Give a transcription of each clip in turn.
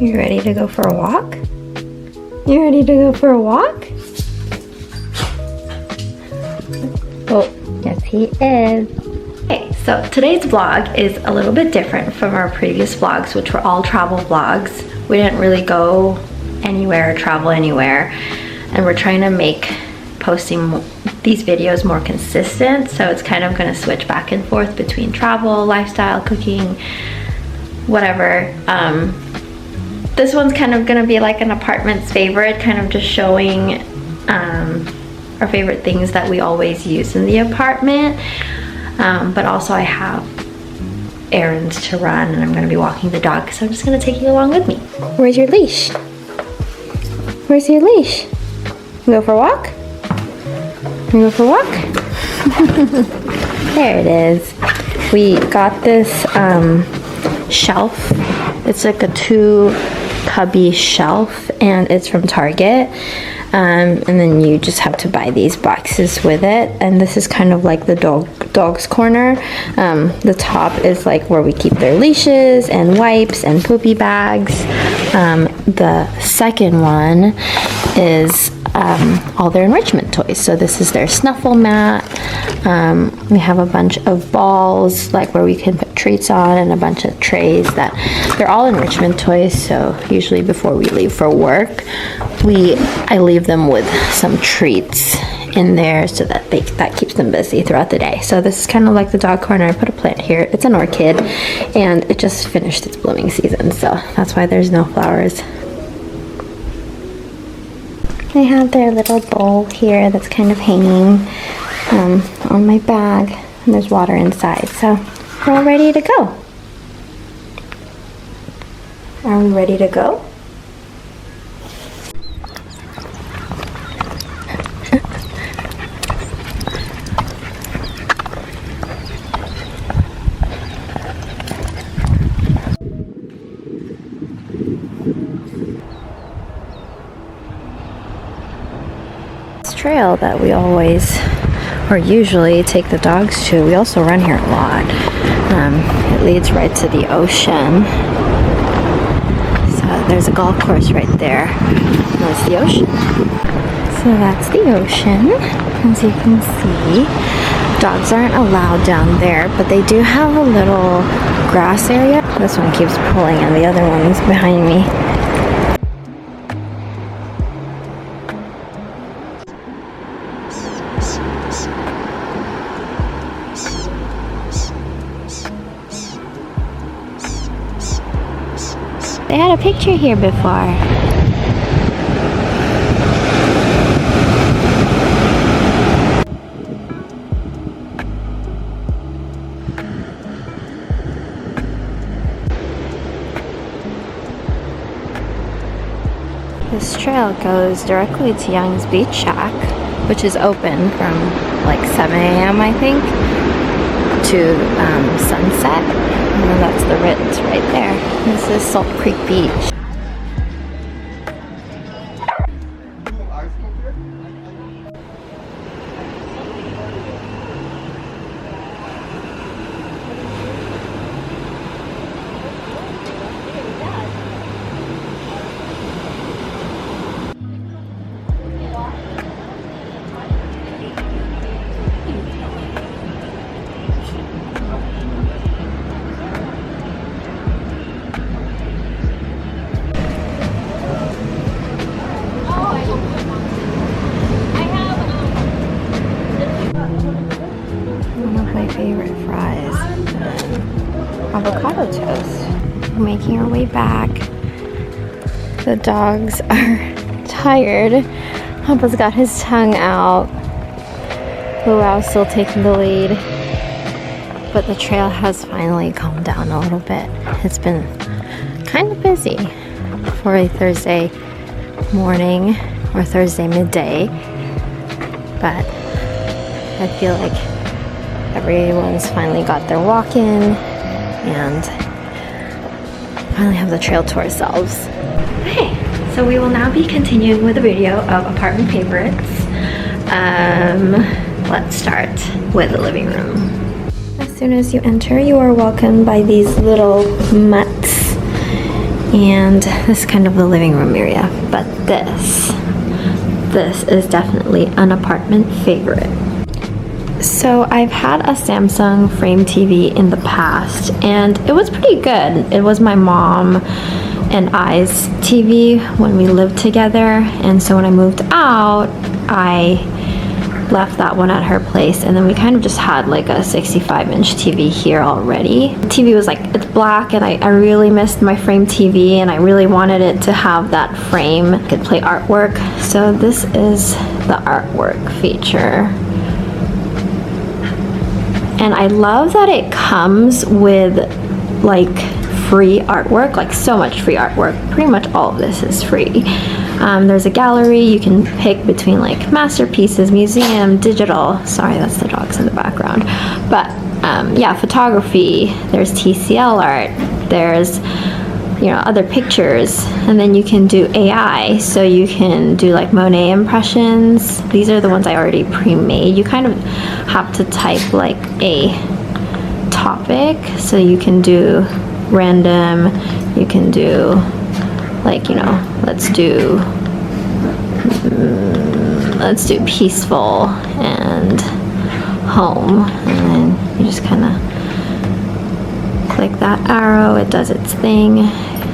You ready to go for a walk? You ready to go for a walk? Oh, yes he is. Okay, so today's vlog is a little bit different from our previous vlogs, which were all travel vlogs. We didn't really go anywhere or travel anywhere, and we're trying to make posting these videos more consistent, so it's kind of going to switch back and forth between travel, lifestyle, cooking, whatever. This one's kind of going to be like an apartment's favorite, kind of just showing our favorite things that we always use in the apartment, but also I have errands to run and I'm going to be walking the dog, so I'm just going to take you along with me. Where's your leash? Where's your leash? You go for a walk? You go for a walk? There it is. We got this shelf. It's like a 2 cubby shelf and it's from Target. And then you just have to buy these boxes with it. And this is kind of like the dog's corner. The top is like where we keep their leashes and wipes and poopy bags. The second one is all their enrichment toys. So this is their snuffle mat. We have a bunch of balls, like where we can put treats on, and a bunch of trays that they're all enrichment toys. So usually before we leave for work, I leave them with some treats in there so that that keeps them busy throughout the day. So this is kind of like the dog corner. I put a plant here. It's an orchid and it just finished its blooming season, so that's why there's no flowers. They have their little bowl here that's kind of hanging on my bag, and there's water inside, so we're all ready to go. Are we ready to go? Trail that we always or usually take the dogs to. We also run here a lot. It leads right to the ocean. So there's a golf course right there. That's the ocean. So that's the ocean, as you can see. Dogs aren't allowed down there, but they do have a little grass area. This one keeps pulling and the other one's behind me. They had a picture here before. This trail goes directly to Young's Beach Shack, which is open from like 7 a.m. I think to sunset. And that's the Ritz right there. This is Salt Creek Beach. Favorite fries, avocado toast. We're making our way back. The dogs are tired. Papa's got his tongue out. Luau's still taking the lead, but the trail has finally calmed down a little bit. It's been kind of busy for a Thursday morning or Thursday midday, but I feel like everyone's finally got their walk in and finally have the trail to ourselves. Okay, so we will now be continuing with a video of apartment favorites. Let's start with the living room. As soon as you enter, you are welcomed by these little mutts. And this is kind of the living room area, but this is definitely an apartment favorite. So I've had a Samsung frame TV in the past, and it was pretty good. It was my mom and I's TV when we lived together, and so when I moved out, I left that one at her place, and then we kind of just had like a 65-inch TV here already. The TV was like, it's black, and I really missed my frame TV, and I really wanted it to have that frame. I could play artwork, so this is the artwork feature. And I love that it comes with like free artwork, like so much free artwork. Pretty much all of this is free. There's a gallery. You can pick between like masterpieces, museum, digital. Sorry, that's the dogs in the background. But yeah, photography. There's TCL art. There's, you know, other pictures, and then you can do AI. So you can do like Monet impressions. These are the ones I already pre-made. You kind of have to type like a topic. So you can do random. You can do like, you know, let's do peaceful and home, and then you just kind of click that arrow. It does its thing.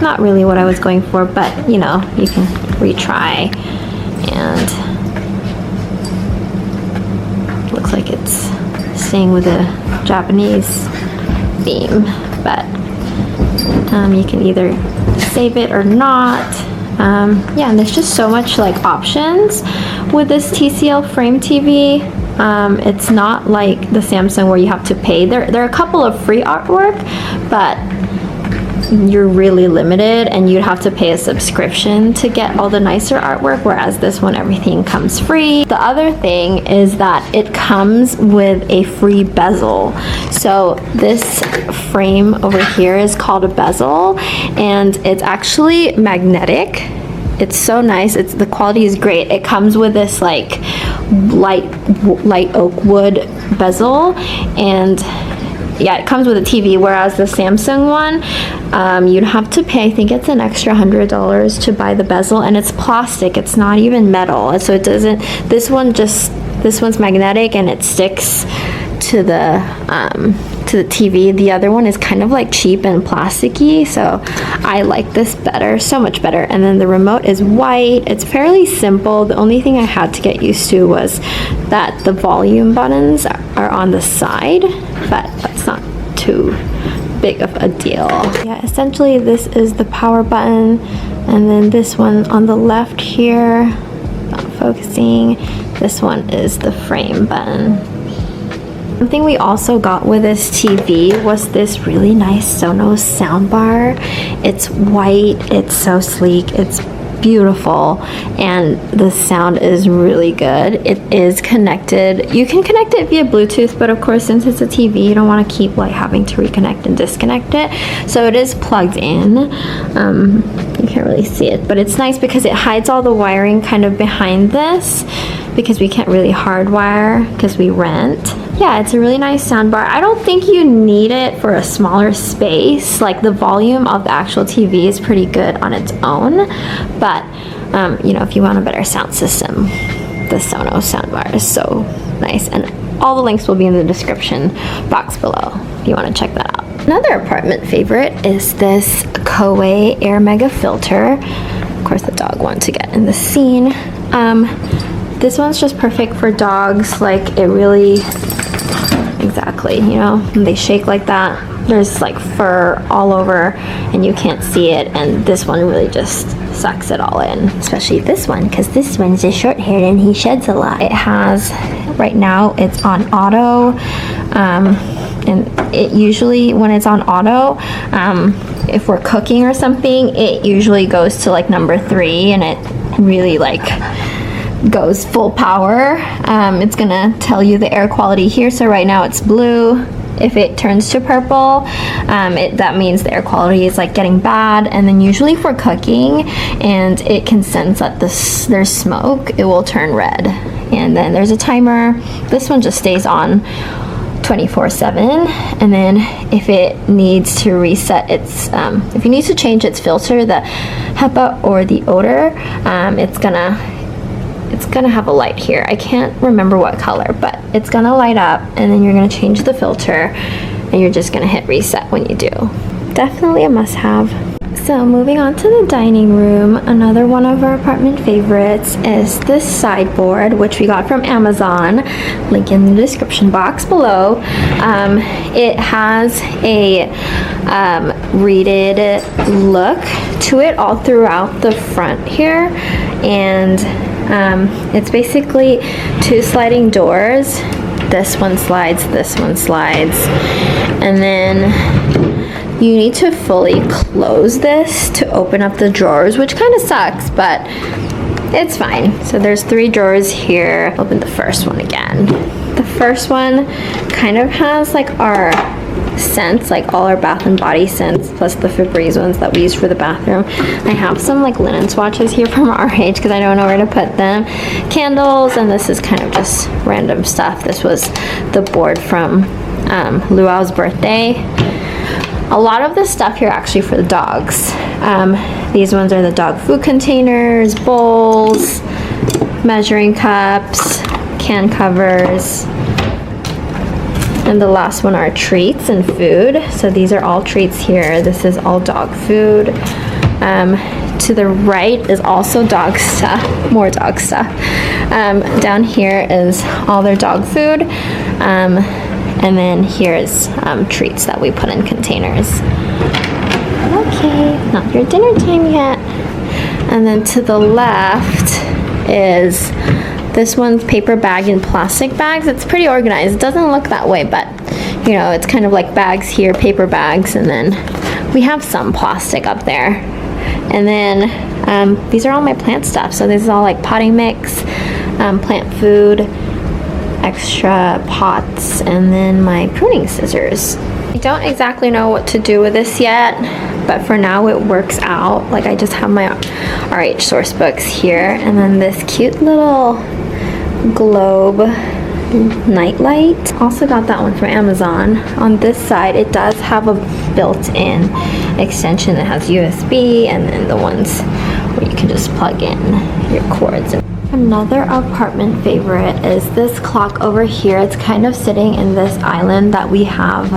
Not really what I was going for, but you know, you can retry, and looks like it's staying with a Japanese theme, but you can either save it or not. Yeah, and there's just so much like options with this TCL frame TV. It's not like the Samsung where you have to pay. There are a couple of free artwork, but you're really limited, and you'd have to pay a subscription to get all the nicer artwork, whereas this one, everything comes free. The other thing is that it comes with a free bezel. So this frame over here is called a bezel, and it's actually magnetic. It's so nice. The quality is great. It comes with this like light oak wood bezel, and yeah, it comes with a TV, whereas the Samsung one, you'd have to pay, I think it's an extra $100 to buy the bezel, and it's plastic. It's not even metal, so it doesn't. This one's magnetic, and it sticks to the TV. The other one is kind of like cheap and plasticky, so I like this better, so much better. And then the remote is white. It's fairly simple. The only thing I had to get used to was that the volume buttons are on the side, but that's not too big of a deal. Yeah, essentially this is the power button, and then this one on the left here, not focusing, this one is the frame button. One thing we also got with this TV was this really nice Sonos soundbar. It's white, it's so sleek, it's beautiful, and the sound is really good. It is connected. You can connect it via Bluetooth, but of course, since it's a TV, you don't want to keep like having to reconnect and disconnect it. So it is plugged in. You can't really see it, but it's nice because it hides all the wiring kind of behind this, because we can't really hardwire because we rent. Yeah, it's a really nice soundbar. I don't think you need it for a smaller space. Like the volume of the actual TV is pretty good on its own, but you know, if you want a better sound system, the Sonos soundbar is so nice. And all the links will be in the description box below if you want to check that out. Another apartment favorite is this Koei Air Mega Filter. Of course, the dog wanted to get in the scene. This one's just perfect for dogs. Like it really, exactly, you know, when they shake like that, there's like fur all over and you can't see it, and this one really just sucks it all in. Especially this one, because this one's just short-haired and he sheds a lot. It has, right now it's on auto, and it usually, when it's on auto, if we're cooking or something, it usually goes to like number 3, and it really like goes full power. It's gonna tell you the air quality here. So right now it's blue. If it turns to purple, that means the air quality is like getting bad. And then usually for cooking, and it can sense that there's smoke, it will turn red. And then there's a timer. This one just stays on 24/7. And then if it needs to reset its, if you need to change its filter, the HEPA or the odor, it's gonna have a light here. I can't remember what color, but it's gonna light up, and then you're gonna change the filter, and you're just gonna hit reset when you do. Definitely a must-have. So moving on to the dining room, another one of our apartment favorites is this sideboard, which we got from Amazon. Link in the description box below. It has a reeded look to it all throughout the front here, and it's basically 2 sliding doors. This one slides, this one slides, and then you need to fully close this to open up the drawers, which kind of sucks, but it's fine. So there's 3 drawers here. Open the first one again. The first one kind of has like our scents, like all our Bath and Body scents, plus the Febreze ones that we use for the bathroom. I have some like linen swatches here from RH because I don't know where to put them. Candles, and this is kind of just random stuff. This was the board from Luau's birthday. A lot of the stuff here actually for the dogs. These ones are the dog food containers, bowls, measuring cups, can covers. And the last one are treats and food. So these are all treats here. This is all dog food. To the right is also dog stuff, more dog stuff. Down here is all their dog food. And then here's treats that we put in containers. Okay, not your dinner time yet. And then to the left is this one's paper bag and plastic bags. It's pretty organized. It doesn't look that way, but you know, it's kind of like bags here, paper bags, and then we have some plastic up there. And then these are all my plant stuff. So this is all like potting mix, plant food, extra pots, and then my pruning scissors. I don't exactly know what to do with this yet, but for now it works out. Like I just have my RH source books here, and then this cute little globe nightlight. Also got that one from Amazon. On this side it does have a built-in extension that has USB, and then the ones where you can just plug in your cords. Another apartment favorite is this clock over here. It's kind of sitting in this island that we have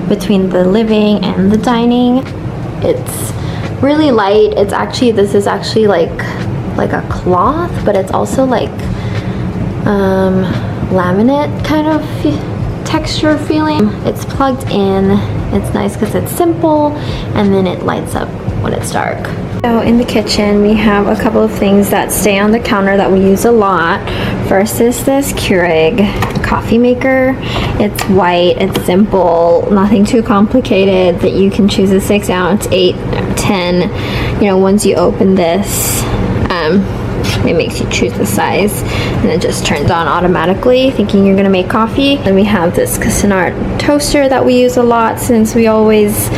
between the living and the dining. It's really light. It's actually, this is actually like a cloth, but it's also like laminate kind of texture feeling. It's plugged in. It's nice because it's simple, and then it lights up when it's dark. So in the kitchen we have a couple of things that stay on the counter that we use a lot. First is this Keurig coffee maker. It's white, it's simple, nothing too complicated, that you can choose a 6 ounce, 8, 10. You know, once you open this, it makes you choose the size, and it just turns on automatically, thinking you're gonna make coffee. Then we have this Cuisinart toaster that we use a lot since we always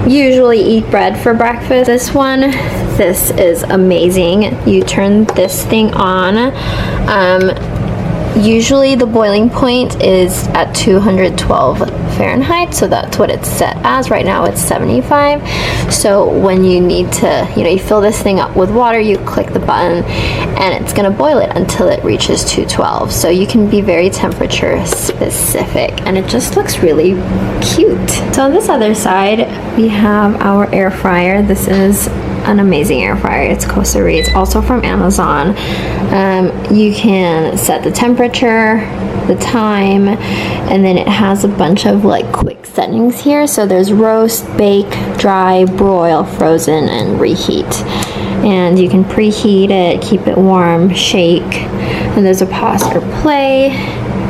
usually eat bread for breakfast. This is amazing. You turn this thing on. Usually the boiling point is at 212 Fahrenheit, so that's what it's set as. Right now it's 75. So when you need to, you know, you fill this thing up with water, you click the button and it's gonna boil it until it reaches 212. So you can be very temperature specific, and it just looks really cute. So on this other side, we have our air fryer. This is an amazing air fryer. It's Cosari. It's also from Amazon. You can set the temperature, the time, and then it has a bunch of like quick settings here. So there's roast, bake, dry, broil, frozen, and reheat. And you can preheat it, keep it warm, shake, and there's a pause or play.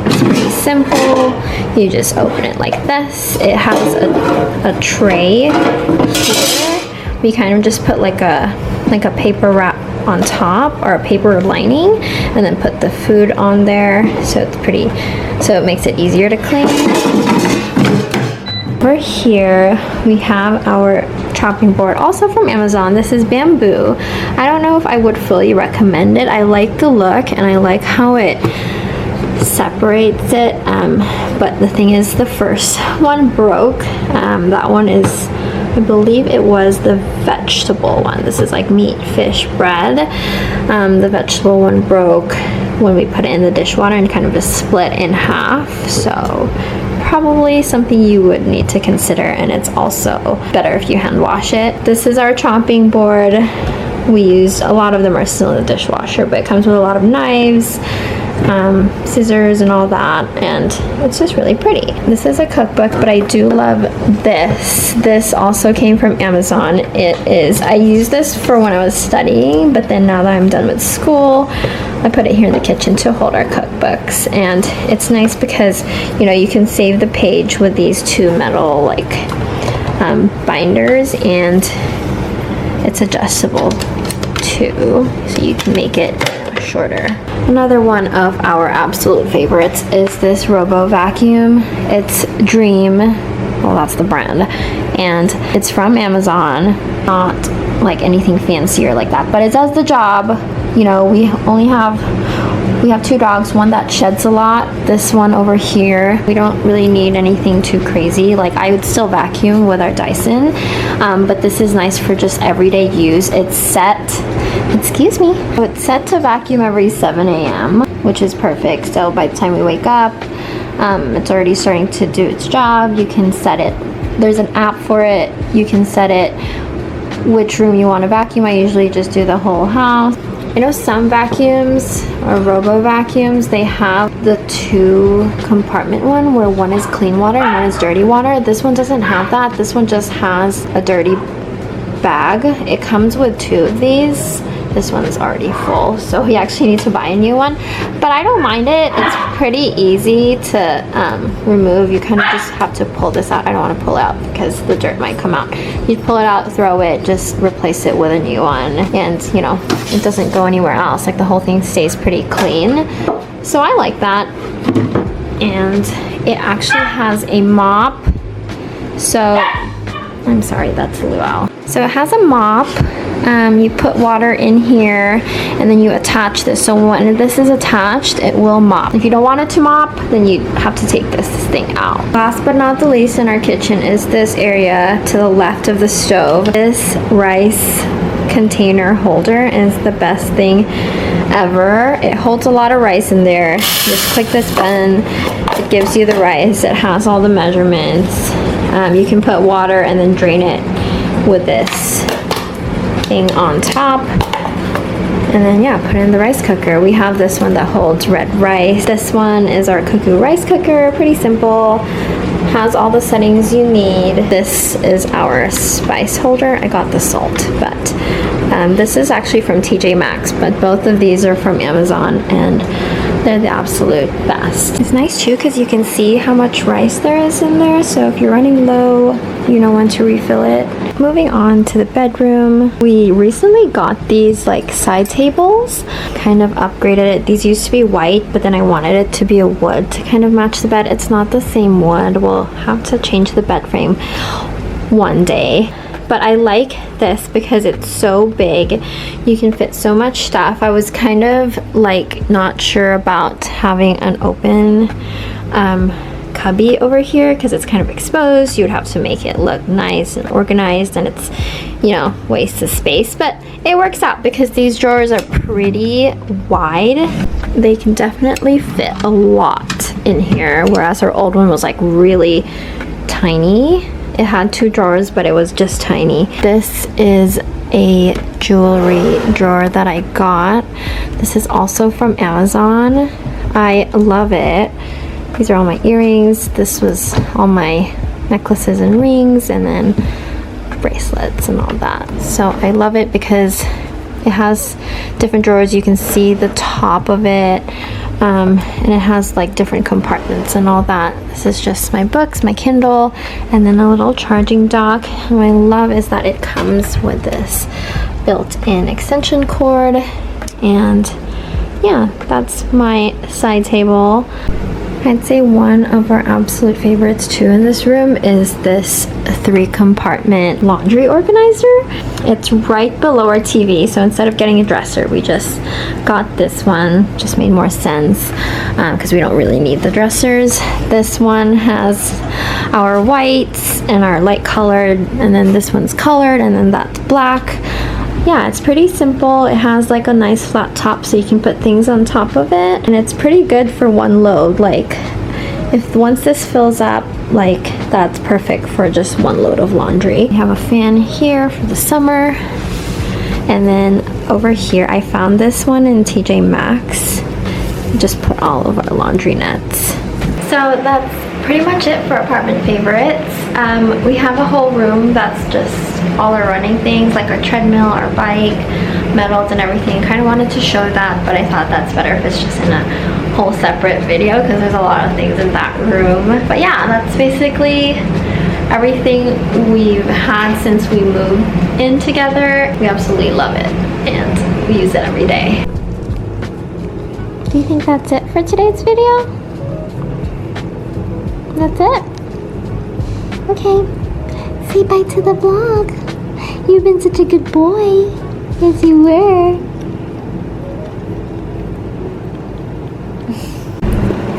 It's pretty simple. You just open it like this. It has a tray here. We kind of just put like a paper wrap on top, or a paper lining, and then put the food on there, so it's pretty, so it makes it easier to clean. Over here we have our chopping board, also from Amazon. This is bamboo. I don't know if I would fully recommend it. I like the look, and I like how it separates it, but the thing is the first one broke. That one is, I believe it was the vegetable one. This is like meat, fish, bread. The vegetable one broke when we put it in the dishwater and kind of just split in half, so probably something you would need to consider, and it's also better if you hand wash it. This is our chopping board. We used, a lot of them are still in the dishwasher, but it comes with a lot of knives, scissors and all that, and it's just really pretty. This is a cookbook, but I do love this. This also came from Amazon. It is, I used this for when I was studying, but then now that I'm done with school, I put it here in the kitchen to hold our cookbooks, and it's nice because, you know, you can save the page with these two metal like binders, and it's adjustable too, so you can make it shorter. Another one of our absolute favorites is this Robo Vacuum. It's Dream, well, that's the brand, and it's from Amazon. Not like anything fancier like that, but it does the job. You know, we have two dogs, one that sheds a lot, this one over here. We don't really need anything too crazy. Like, I would still vacuum with our Dyson, but this is nice for just everyday use. It's set, excuse me, it's set to vacuum every 7 a.m., which is perfect. So by the time we wake up, it's already starting to do its job. You can set it, there's an app for it. You can set it which room you want to vacuum. I usually just do the whole house. I know some vacuums or robo vacuums, they have the 2-compartment one where one is clean water and one is dirty water. This one doesn't have that. This one just has a dirty bag. It comes with 2 of these. This one's already full, so we actually need to buy a new one, but I don't mind it. It's pretty easy to remove. You kind of just have to pull this out. I don't want to pull it out because the dirt might come out. You pull it out, throw it, just replace it with a new one, and you know, it doesn't go anywhere else. Like, the whole thing stays pretty clean, so I like that. And it actually has a mop, so I'm sorry, that's a luau. So it has a mop. You put water in here and then you attach this, so when this is attached it will mop. If you don't want it to mop, then you have to take this thing out. Last but not the least in our kitchen is this area to the left of the stove. This rice container holder is the best thing ever. It holds a lot of rice in there. Just click this button, it gives you the rice. It has all the measurements. You can put water and then drain it with this thing on top, and then yeah, put it in the rice cooker. We have this one that holds red rice. This one is our cuckoo rice cooker. Pretty simple, has all the settings you need. This is our spice holder. I got the salt, but this is actually from TJ Maxx, but both of these are from Amazon, and they're the absolute best. It's nice too because you can see how much rice there is in there, so if you're running low, you know when to refill it. Moving on to the bedroom, we recently got these like side tables, kind of upgraded it. These used to be white, but then I wanted it to be a wood to kind of match the bed. It's not the same wood. We'll have to change the bed frame one day. But I like this because it's so big. You can fit so much stuff. I was kind of like not sure about having an open cubby over here because it's kind of exposed. You would have to make it look nice and organized, and it's, you know, waste of space, but it works out because these drawers are pretty wide. They can definitely fit a lot in here, whereas our old one was like really tiny. It had 2 drawers, but it was just tiny. This is a jewelry drawer that I got. This is also from Amazon. I love it. These are all my earrings. This was all my necklaces and rings, and then bracelets and all that. So I love it because it has different drawers. You can see the top of it, and it has like different compartments and all that. This is just my books, my Kindle, and then a little charging dock. And what I love is that it comes with this built-in extension cord, and yeah, that's my side table. I'd say one of our absolute favorites too in this room is this 3-compartment laundry organizer. It's right below our TV, so instead of getting a dresser, we just got this one. Just made more sense because we don't really need the dressers. This one has our whites and our light colored, and then this one's colored, and then that's black. Yeah, it's pretty simple. It has like a nice flat top so you can put things on top of it, and it's pretty good for one load. Like if once this fills up, like that's perfect for just one load of laundry. We have a fan here for the summer, and then over here I found this one in TJ Maxx. Just put all of our laundry nets. So that's pretty much it for apartment favorites. We have a whole room that's just all our running things, like our treadmill, our bike, medals and everything. Kind of wanted to show that, but I thought that's better if it's just in a whole separate video because there's a lot of things in that room. But yeah, that's basically everything we've had since we moved in together. We absolutely love it and we use it every day. Do you think that's it for today's video? That's it? Okay. Say bye to the vlog. You've been such a good boy. Yes, you were.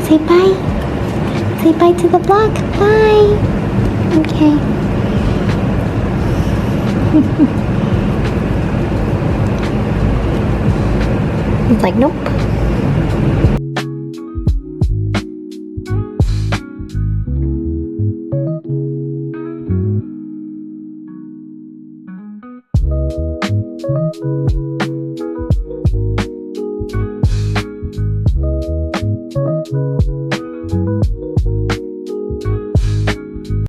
Say bye. Say bye to the vlog. Bye. Okay. He's like, nope.